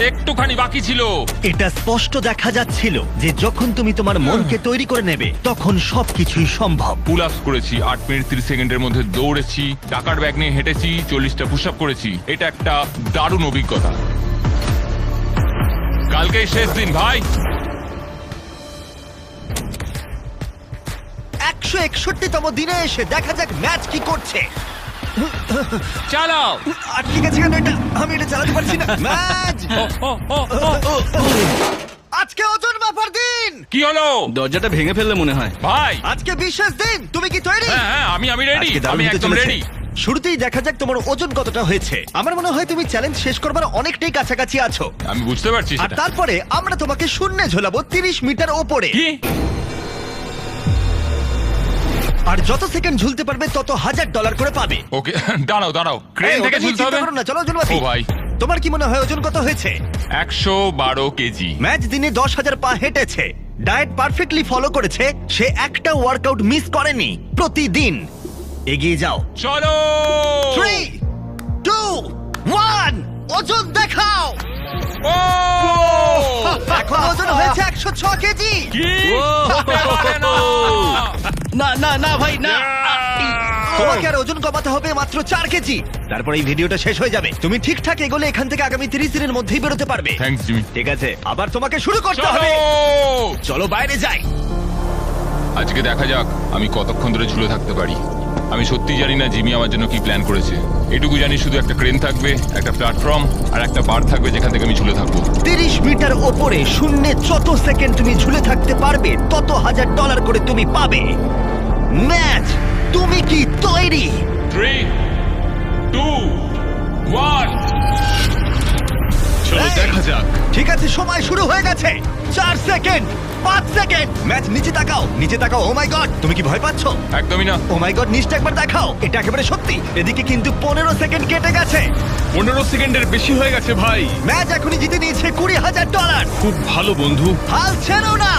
একটুখানি বাকি ছিল। এটা স্পষ্ট দেখা যাচ্ছিল যে যখন তুমি তোমার মনকে তৈরি করে নেবে, তখন সবকিছুই সম্ভব। পুল আপস করেছি 8 মিনিট 30 সেকেন্ডের মধ্যে, দৌড়েছি, টাকার ব্যাগ নিয়ে হেঁটেছি, 40টা পুশ আপ করেছি। এটা একটা দারুণ অভিজ্ঞতা। কালকেই শেষ দিন ভাই। 161তম দিনে এসে দেখা যাক ম্যাচ কি করছে। চালাও। আটকে গেছে কেন এটা? আমি এটা চালাতে পারছি না। ম্যাচ আজকে ওজন মাপার দিন। কি হলো দরজাটা ভেঙে ফেললে মনে হয়। ভাই? আজকে বিশেষ দিন। তুমি কি তৈরি? হ্যাঁ হ্যাঁ, আমি রেডি। আজকে দারুণ আমি হতে একদম চলেছে। রেডি। শুরুতেই দেখা যাক তোমার ওজন কতটা হয়েছে। আমার মনে হয় তুমি চ্যালেঞ্জ শেষ করবার অনেকটাই কাছাকাছি আছো। আমি বুঝতে পারছি আর সেটা। তারপরে আমরা তোমাকে শূন্যে ঝোলাবো 30 মিটার ওপরে। কি? আর যত সেকেন্ড ঝুলতে পারবে তত $1000 করে পাবে। ওকে, দাঁড়াও দাঁড়াও, ক্রেন এই, থেকে ওটা নিয়ে ঝুলতে চিন্তা হবে। করো না, চলো ঝুলবাতি। ও ভাই, তোমার কি মনে হয় ওজন কত হয়েছে? 112 কেজি। ম্যাচ দিনে 10,000 পা হেঁটেছে, ডায়েট পারফেক্টলি ফলো করেছে, সে একটা ওয়ার্কআউট মিস করেনি প্রতিদিন। এগিয়ে যাও। চলো। 3, 2, 1, ওজন দেখাও। ও! এখন ওজন হয়েছে 106 কেজি। কি? হতে পারে না। না না না ভাই না। তোমাকে আর ওজন কমাতে হবে মাত্র 4 কেজি। তারপর এই ভিডিওটা শেষ হয়ে যাবে। তুমি ঠিকঠাক এগোলে এখান থেকে আগামী 30 দিনের মধ্যেই বেরোতে পারবে। Thanks Jimmy. ঠিক আছে, আবার তোমাকে শুরু করতে চলো। হবে। চলো বাইরে যাই। আজকে দেখা যাক আমি কতক্ষণ ধরে ঝুলে থাকতে পারি। আমি সত্যি জানি না জিমি আমার জন্য কি প্ল্যান করেছে। এটুকু জানি শুধু একটা ক্রেন থাকবে, একটা প্ল্যাটফর্ম, আর একটা বার থাকবে যেখান থেকে আমি ঝুলে থাকবো। 30 মিটার ওপরে শূন্যে যত সেকেন্ড তুমি ঝুলে থাকতে পারবে তত $1000 করে তুমি পাবে। ম্যাচ, তুমি কি তৈরি? 3, 2, 1। চলো এই! দেখা যাক। ঠিক আছে, সময় শুরু হয়ে গেছে। 4 সেকেন্ড, 5 সেকেন্ড। ম্যাচ, নিচে তাকাও, নিচে তাকাও। ও মাই গড, তুমি কি ভয় পাচ্ছো? একদমই না। ও মাই গড, নিচটা একবার দেখাও। এটা একেবারে সত্যি। এদিকে কিন্তু 15 সেকেন্ড কেটে গেছে। 15 সেকেন্ডের বেশি হয়ে গেছে ভাই। ম্যাচ এখনই জিতে নিয়েছে $20,000। খুব ভালো বন্ধু। হাল ছেড়ো না।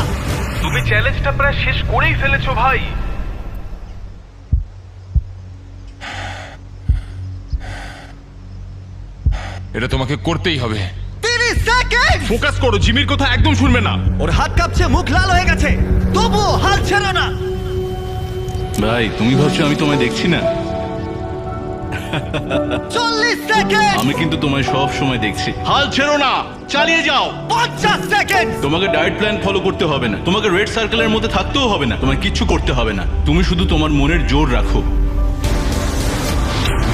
তুমি চ্যালেঞ্জটা প্রায় শেষ করেই ফেলেছো ভাই। এটা তোমাকে করতেই হবে। 30 সেকেন্ড। ফোকাস করো, জিমির কথা একদম শুনবে না। ওর হাত কাঁপছে, মুখ লাল হয়ে গেছে, তবুও হাল ছেড়ো না। ভাই তুমি ভাবছো আমি তোমায় দেখছি না? 40 সেকেন্ড। আমি কিন্তু তোমায় সব সময় দেখছি। হাল ছেড়ো না, চালিয়ে যাও। 50 সেকেন্ড। তোমাকে ডায়েট প্ল্যান ফলো করতে হবে না, তোমাকে রেড সার্কেলের মধ্যে থাকতেও হবে না, তোমায় কিচ্ছু করতে হবে না। তুমি শুধু তোমার মনের জোর রাখো।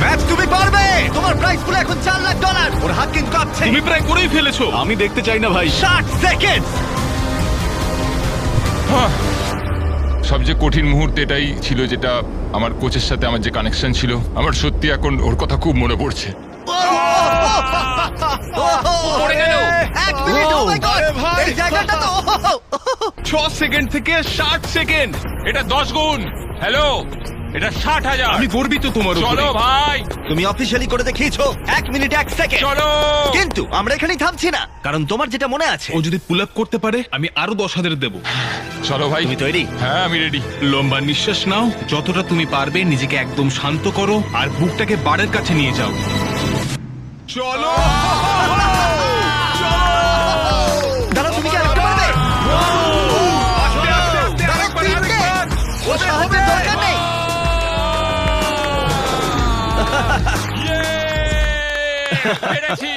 ম্যাচ তুমি পারবে। তোমার প্রাইস পুল এখন $4 লাখ। ওর হাত কিন্তু কাঁপছে। তুমি প্রায় করেই ফেলেছো। আমি দেখতে চাই না ভাই। 60 সেকেন্ড। সবচেয়ে কঠিন মুহূর্ত এটাই ছিল, যেটা আমার কোচের সাথে আমার যে কানেকশন ছিল। আমার সত্যি এখন ওর কথা খুব মনে পড়ছে। পড়ে গেল। 1 মিনিট। ও মাই গড। আরে ভাই। এই জায়গাটা তো 6 সেকেন্ড থেকে 60 সেকেন্ড। এটা 10 গুণ। হ্যালো, এটা 60,000। আমি গর্বিত তোমার উপরে। চলো ভাই, তুমি অফিশিয়ালি করে দেখিয়েছো। 1 মিনিট 1 সেকেন্ড। চলো। কিন্তু আমরা এখানেই থামছি না, কারণ তোমার যেটা মনে আছে। ও যদি পুল আপ করতে পারে আমি আরো 10,000 দেব। চলো ভাই। তুমি তৈরি? হ্যাঁ, আমি রেডি। লম্বা নিঃশ্বাস নাও, যতটা তুমি পারবে নিজেকে একদম শান্ত করো আর বুকটাকে বারের কাছে নিয়ে যাও। চলো। দাঁড়াও, তুমি কি আরেকটা পারবে? দাঁড়াও, 3টে। ও সাহায্যের দরকার নেই। পেরেছি।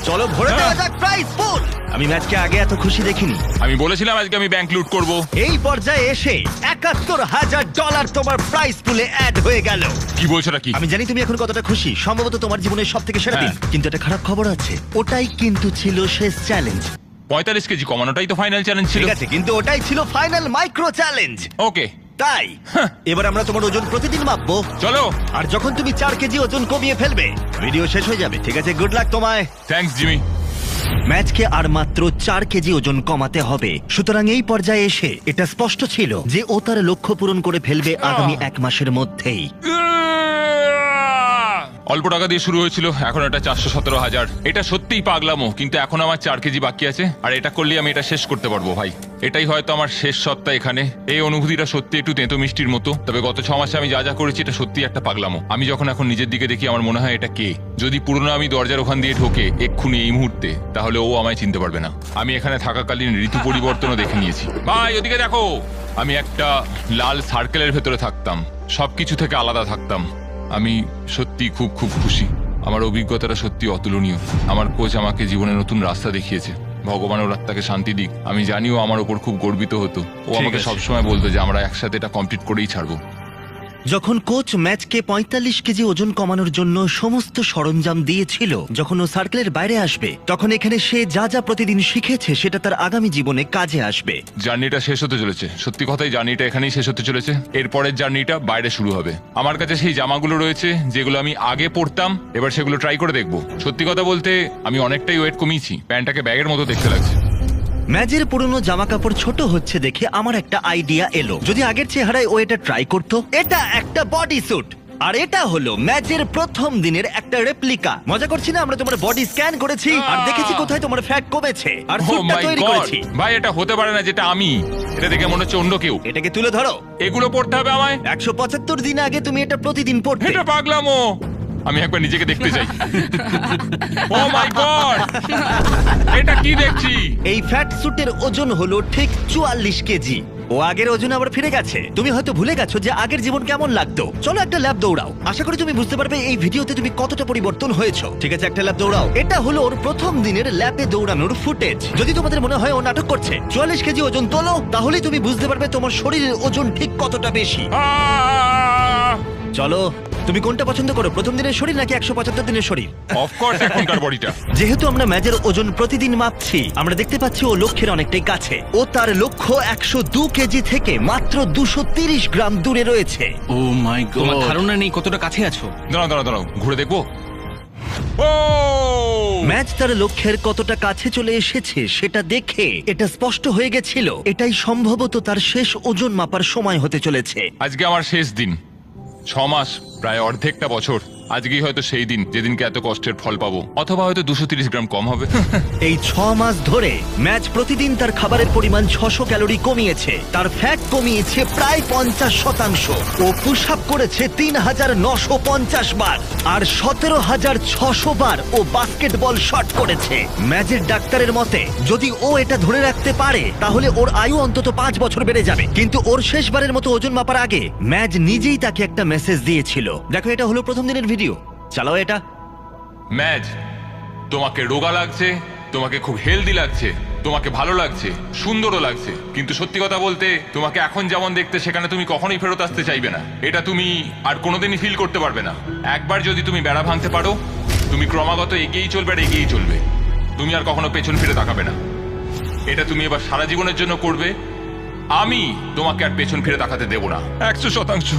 চলো ভরে দেওয়া যাক প্রাইস পুল। আমি ম্যাচকে আগে এত খুশি দেখিনি। আমি বলেছিলাম আজকে আমি ব্যাংক লুট করব। এই পর্যায়ে এসে $71,000 তোমার প্রাইস পুলে অ্যাড হয়ে গেল। কি বলছো নাকি? আমি জানি তুমি এখন কতটা খুশি, সম্ভবত তোমার জীবনের সব থেকে সেরা দিন। কিন্তু একটা খারাপ খবর আছে, ওটাই কিন্তু ছিল শেষ চ্যালেঞ্জ। 45 কেজি কমানোটাই তো ফাইনাল চ্যালেঞ্জ ছিল। ঠিক আছে, কিন্তু ওটাই ছিল ফাইনাল মাইক্রো চ্যালেঞ্জ। ওকে, তাই এবার আমরা তোমার ওজন প্রতিদিন মাপবো। চলো। আর যখন তুমি 4 কেজি ওজন কমিয়ে ফেলবে, ভিডিও শেষ হয়ে যাবে। ঠিক আছে, গুড লাক তোমায়। Thanks Jimmy. ম্যাচকে আর মাত্র 4 কেজি ওজন কমাতে হবে। সুতরাং এই পর্যায়ে এসে এটা স্পষ্ট ছিল যে ও তার লক্ষ্য পূরণ করে ফেলবে আগামী 1 মাসের মধ্যেই। অল্প টাকা দিয়ে শুরু হয়েছিল, এখন এটা 417,000। এটা সত্যিই পাগলামো, কিন্তু এখন আমার 4 কেজি বাকি আছে, আর এটা করলে আমি এটা শেষ করতে পারবো ভাই। এটাই হয়তো আমার শেষ সপ্তাহ এখানে। এই অনুভূতিটা সত্যি একটু তেতো মিষ্টির মতো। তবে গত 6 মাসে আমি যা যা করেছি এটা সত্যি একটা পাগলামো। আমি যখন এখন নিজের দিকে দেখি আমার মনে হয় এটা কে। যদি পুরনো আমি দরজার ওখান দিয়ে ঢোকে এক্ষুনি এই মুহূর্তে, তাহলে ও আমায় চিনতে পারবে না। আমি এখানে থাকাকালীন ঋতু পরিবর্তনও দেখে নিয়েছি। ভাই ওদিকে দেখো, আমি একটা লাল সার্কেলের ভেতরে থাকতাম, সবকিছু থেকে আলাদা থাকতাম। আমি সত্যি খুব খুব খুশি। আমার অভিজ্ঞতাটা সত্যি অতুলনীয়। আমার কোচ আমাকে জীবনে নতুন রাস্তা দেখিয়েছে। ভগবান ওর আত্মাকে শান্তি দিক। আমি জানিও আমার ওপর খুব গর্বিত হতো। ও আমাকে সবসময় বলতো যে আমরা একসাথে এটা কমপ্লিট করেই ছাড়বো। যখন কোচ ম্যাচকে 45 কেজি ওজন কমানোর জন্য সমস্ত সরঞ্জাম দিয়েছিল, যখন ও সার্কেলের বাইরে আসবে, তখন এখানে সে যা যা প্রতিদিন শিখেছে সেটা তার আগামী জীবনে কাজে আসবে। জার্নিটা শেষ হতে চলেছে, সত্যি কথাই জার্নিটা এখানেই শেষ হতে চলেছে। এরপরের জার্নিটা বাইরে শুরু হবে। আমার কাছে সেই জামাগুলো রয়েছে যেগুলো আমি আগে পরতাম, এবার সেগুলো ট্রাই করে দেখবো। সত্যি কথা বলতে আমি অনেকটাই ওয়েট কমিয়েছি, প্যান্টটাকে ব্যাগের মতো দেখতে লাগছে। ম্যাচের পুরনো জামা কাপড় ছোট হচ্ছে দেখে আমার একটা আইডিয়া এলো, যদি আগের চেহারায় ও এটা ট্রাই করতো। এটা একটা বডি স্যুট, আর এটা হলো ম্যাচের প্রথম দিনের একটা রেপ্লিকা। মজা করছি না, আমরা তোমার বডি স্ক্যান করেছি আর দেখেছি কোথায় তোমার ফ্যাট কমেছে, আর Oh স্যুটটা my তৈরি God! করেছি। ভাই এটা হতে পারে না যেটা আমি। এটা দেখে মনে হচ্ছে অন্য কেউ। এটাকে তুলে ধরো। এগুলো পড়তে হবে আমায়? 175 দিন আগে তুমি এটা প্রতিদিন পড়তে। এটা পাগলামো। আমি একবার নিজেকে দেখতে চাই। ও মাই গড, এটা কি দেখছি? এই ফ্যাট স্যুটের ওজন হলো ঠিক 44 কেজি। ও আগের ওজন আবার ফিরে গেছে। তুমি হয়তো ভুলে গেছো যে আগের জীবন কেমন লাগতো। চলো একটা ল্যাব দৌড়াও, আশা করি তুমি বুঝতে পারবে এই ভিডিওতে তুমি কতটা পরিবর্তন হয়েছো। ঠিক আছে, একটা ল্যাব দৌড়াও। এটা হলো ওর প্রথম দিনের ল্যাবে দৌড়ানোর ফুটেজ। যদি তোমাদের মনে হয় ও নাটক করছে, 44 কেজি ওজন তোলো, তাহলেই তুমি বুঝতে পারবে তোমার শরীরের ওজন ঠিক কতটা বেশি। চলো, তুমি কোনটা পছন্দ করো, প্রথম দিনের শরীর নাকি 175 দিনের শরীর? অফকোর্স এখনকার বডিটা। যেহেতু আমরা ম্যাচের ওজন প্রতিদিন মাপছি, আমরা দেখতে পাচ্ছি ও লক্ষ্যের অনেকটাই কাছে। ও তার লক্ষ্য 102 কেজি থেকে মাত্র 230 গ্রাম দূরে রয়েছে। ও মাই তোমার গড, ধারণা নেই কতটা কাছে আছো। দাঁড়াও ঘুরে দেখবো। ও ম্যাচ তার লক্ষ্যের কতটা কাছে চলে এসেছে সেটা দেখে এটা স্পষ্ট হয়ে গেছিল এটাই সম্ভবত তার শেষ ওজন মাপার সময় হতে চলেছে। আজকে আমার শেষ দিন। 6 মাস, প্রায় অর্ধেকটা বছর আজকেই হয়তো সেই দিন যেদিনকে এত কষ্টের ফল পাবো, অথবা হয়তো 230 গ্রাম কম হবে। এই 6 মাস ধরে ম্যাচ প্রতিদিন তার খাবারের পরিমাণ 600 ক্যালোরি কমিয়েছে, তার ফ্যাট কমিয়েছে প্রায় 50%। ও পুশ আপ করেছে 3950 বার, আর 17600 বার ও বাস্কেটবল শট করেছে। ম্যাচের ডাক্তারের মতে যদি ও এটা ধরে রাখতে পারে তাহলে ওর আয়ু অন্তত 5 বছর বেড়ে যাবে। কিন্তু ওর শেষবারের মতো ওজন মাপার আগে ম্যাচ নিজেই তাকে একটা মেসেজ দিয়েছিল। দেখো, এটা হলো প্রথম দিনের ভিডিও, চালাও এটা। ম্যাচ, তোমাকে রোগা লাগছে, তোমাকে খুব হেলদি লাগছে, তোমাকে ভালো লাগছে, সুন্দরও লাগছে, কিন্তু সত্যি কথা বলতে তোমাকে এখন যেমন দেখতে সেখানে তুমি কখনোই ফেরত আসতে চাইবে না। এটা তুমি আর কোনোদিনই ফিল করতে পারবে না। একবার যদি তুমি বেড়া ভাঙতে পারো, তুমি ক্রমাগত এগিয়েই চলবে আর এগিয়েই চলবে। তুমি আর কখনো পেছন ফিরে তাকাবে না। এটা তুমি এবার সারা জীবনের জন্য করবে। আমি তোমাকে আর পেছন ফিরে তাকাতে দেব না, 100%।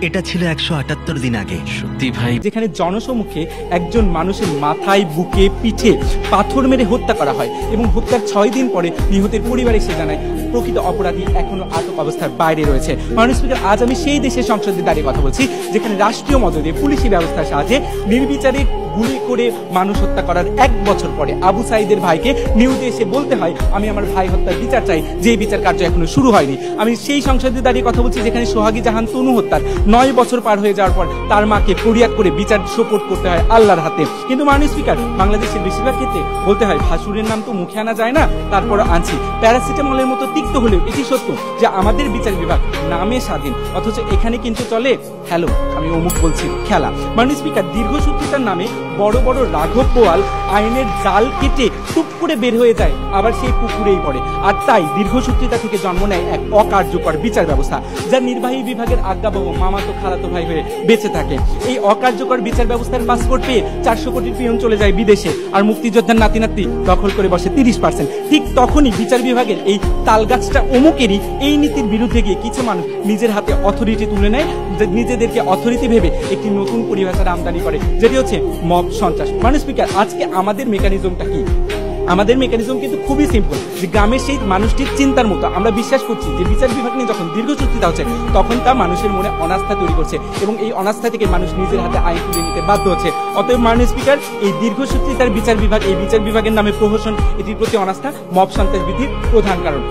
এটা ছিল 178 দিন আগে। সত্যি ভাই, যেখানে জনসমুখে একজন মানুষের মাথায়, বুকে, পিঠে পাথর মেরে হত্যা করা হয় এবং হত্যার 6 দিন পরে নিহতের পরিবার এসে জানায় প্রকৃত অপরাধী এখনো আটক অবস্থার বাইরে রয়েছে। মাননীয় স্পিকার, আজ আমি সেই দেশের সংসদে দাঁড়িয়ে কথা বলছি যেখানে রাষ্ট্রীয় মদদে পুলিশি ব্যবস্থার সাহায্যে নির্বিচারে গুলি করে মানুষ হত্যা করার 1 বছর পরে আবু সাইদের ভাইকে নিউজে এসে বলতে হয় আমি আমার ভাই হত্যার বিচার চাই, যে বিচার কার্য এখনো শুরু হয়নি। আমি সেই সংসদে দাঁড়িয়ে কথা বলছি যেখানে সোহাগী জাহান তনু হত্যার 9 বছর পার হয়ে যাওয়ার পর তার মাকে ফরিয়াদ করে বিচার সোপর্দ করতে হয় আল্লাহর হাতে। কিন্তু মাননীয় স্পিকার, বাংলাদেশের বেশিরভাগ ক্ষেত্রে বলতে হয় ভাসুরের নাম তো মুখে আনা যায় না, তারপরও আনছি। প্যারাসিটামলের মতো তিক্ত হলেও এটি সত্য যে আমাদের বিচার বিভাগ নামে স্বাধীন, অথচ এখানে কিন্তু চলে হ্যালো আমি অমুক বলছি খেলা। মাননীয় স্পিকার, দীর্ঘসূত্রিতার নামে বড় বড় রাঘব বোয়াল আইনের জাল কেটে টুপ করে বের হয়ে যায়, আবার সেই পুকুরেই পড়ে। আর তাই দীর্ঘসূত্রিতা থেকে জন্ম নেয় এক অকার্যকর বিচার ব্যবস্থা, যা নির্বাহী বিভাগের আজ্ঞাবহ মামাতো খালাতো ভাই হয়ে বেঁচে থাকে। এই অকার্যকর বিচার ব্যবস্থার পাসপোর্ট পেয়ে 400 কোটির পিয়ন চলে যায় বিদেশে, আর মুক্তিযোদ্ধার নাতি নাতি দখল করে বসে 30%। ঠিক তখনই বিচার বিভাগের এই তালগাছটা অমুকেরই এই নীতির বিরুদ্ধে গিয়ে কিছু মানুষ নিজের হাতে অথরিটি তুলে নেয়, নিজেদেরকে অথরিটি ভেবে একটি নতুন পরিভাষার আমদানি করে, যেটি হচ্ছে মব সন্ত্রাস। মাননীয় স্পিকার, আজকে আমাদের মেকানিজমটা কি? আমাদের মেকানিজম কিন্তু খুবই সিম্পল, যে গ্রামের সেই মানুষটির চিন্তার মতো আমরা বিশ্বাস করছি যে বিচার বিভাগ নিয়ে যখন দীর্ঘসূত্রিতা হচ্ছে তখন তা মানুষের মনে অনাস্থা তৈরি করছে এবং এই অনাস্থা থেকে মানুষ নিজের হাতে আইন তুলে নিতে বাধ্য হচ্ছে। অতএব মাননীয় স্পিকার, এই দীর্ঘসূত্রিতার বিচার বিভাগ, এই বিচার বিভাগের নামে প্রহসন, এটির প্রতি অনাস্থা মব সন্ত্রাস বৃদ্ধির প্রধান কারণ।